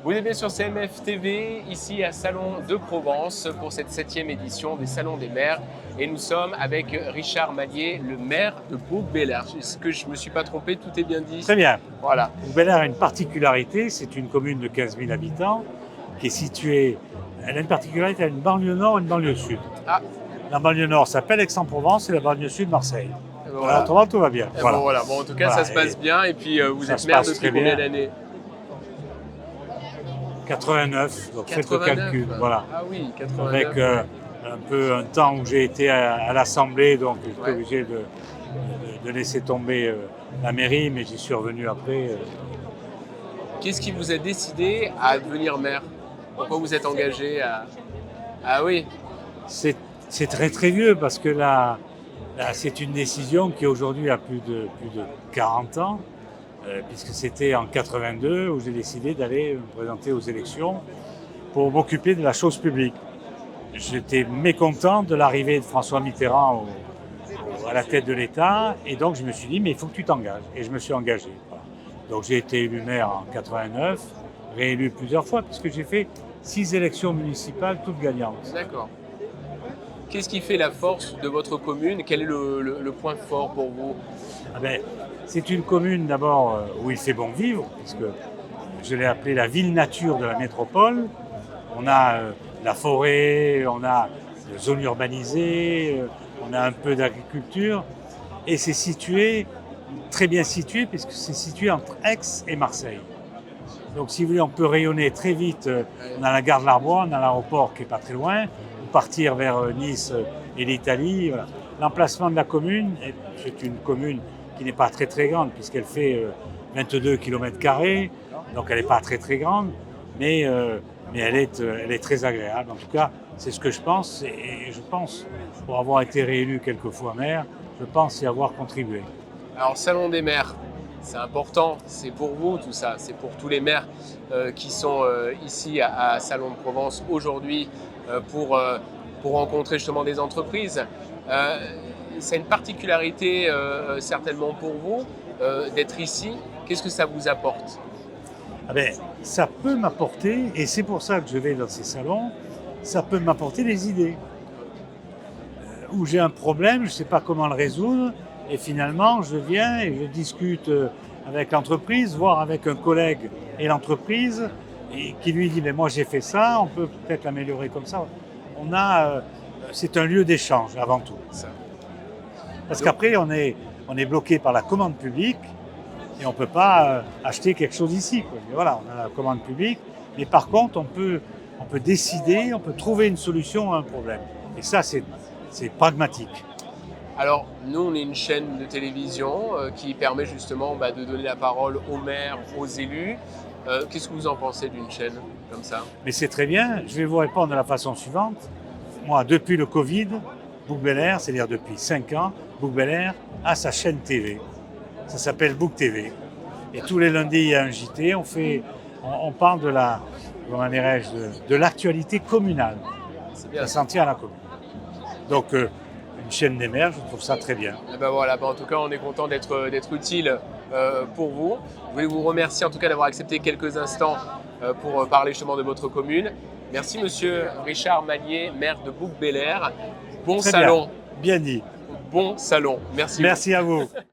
Vous êtes bien sur CMF TV, ici à Salon de Provence, pour cette 7e édition des Salons des maires. Et nous sommes avec Richard Mallier, le maire de Bouc-Béliard. Est-ce que je ne me suis pas trompé? Tout est bien dit? Très bien. Voilà. Bouc-Béliard a une particularité, c'est une commune de 15 000 habitants qui est située, elle a une particularité, elle a une banlieue nord et une banlieue sud. Ah, La banlieue nord s'appelle Aix-en-Provence et la banlieue sud Marseille. voilà. Voilà, autrement, tout va bien. Et bon, voilà. Bon, en tout cas, Voilà. ça se passe bien. Et puis, vous ça êtes se maire passe depuis très combien bien. d'années? 89, donc faites le 89. calcul. Voilà. Ah oui, 89. Avec un peu un temps où j'ai été à l'Assemblée, donc j'étais Ouais. obligé de laisser tomber la mairie, mais j'y suis revenu après. Qu'est-ce qui vous a décidé à devenir maire? Pourquoi vous êtes engagé à... Ah oui, C'est très très vieux parce que là, c'est une décision qui aujourd'hui a plus de 40 ans, puisque c'était en 82 où j'ai décidé d'aller me présenter aux élections pour m'occuper de la chose publique. J'étais mécontent de l'arrivée de François Mitterrand à la tête de l'État et donc je me suis dit mais il faut que tu t'engages et je me suis engagé. Voilà. Donc j'ai été élu maire en 89, réélu plusieurs fois puisque j'ai fait 6 élections municipales toutes gagnantes. d'accord. Qu'est-ce qui fait la force de votre commune? Quel est le point fort pour vous? Ah ben, c'est une commune d'abord où il fait bon vivre, puisque je l'ai appelée la ville nature de la métropole. On a la forêt, on a des zones urbanisées, on a un peu d'agriculture. Et c'est situé, très bien situé, puisque c'est situé entre Aix et Marseille. Donc si vous voulez, on peut rayonner très vite. On a la gare de l'Arbois, on a l'aéroport qui n'est pas très loin, ou partir vers Nice et l'Italie. Voilà. L'emplacement de la commune, c'est une commune qui n'est pas très très grande, puisqu'elle fait 22 km², donc elle n'est pas très très grande, mais elle est très agréable. En tout cas, c'est ce que je pense, et je pense, pour avoir été réélu quelques fois maire, je pense y avoir contribué. Alors, Salon des maires, c'est important, c'est pour vous tout ça, c'est pour tous les maires qui sont ici à Salon de Provence aujourd'hui pour rencontrer justement des entreprises. C'est une particularité certainement pour vous d'être ici. Qu'est-ce que ça vous apporte? Ah ben, ça peut m'apporter, et c'est pour ça que je vais dans ces salons, ça peut m'apporter des idées. Où j'ai un problème, je ne sais pas comment le résoudre, et finalement je viens et je discute avec l'entreprise, voire avec un collègue et l'entreprise, et qui lui dit mais moi j'ai fait ça, on peut peut-être l'améliorer comme ça. C'est un lieu d'échange avant tout. Ça. Parce qu'après on est bloqué par la commande publique et on ne peut pas acheter quelque chose ici, quoi. Mais voilà, on a la commande publique, mais par contre on peut décider, on peut trouver une solution à un problème. Et ça c'est pragmatique. Alors, nous, on est une chaîne de télévision qui permet justement de donner la parole aux maires, aux élus. Qu'est-ce que vous en pensez d'une chaîne comme ça? Mais c'est très bien, je vais vous répondre de la façon suivante. Moi, depuis le Covid, Bouc-Béliard, c'est-à-dire depuis 5 ans, Bouc-Béliard a sa chaîne TV. Ça s'appelle Bouc TV. Et tous les lundis, il y a un JT, on parle de l'actualité communale. C'est bien. Ça s'en tient à la commune. Donc, une chaîne des maires, je trouve ça très bien. Et ben voilà, en tout cas, on est content d'être utile pour vous. Je voulais vous remercier en tout cas d'avoir accepté quelques instants pour parler justement de votre commune. Merci monsieur Richard Mallier, maire de Bouc-Béliard. Bon Très salon. bien dit. Bon salon. Merci. Merci à vous.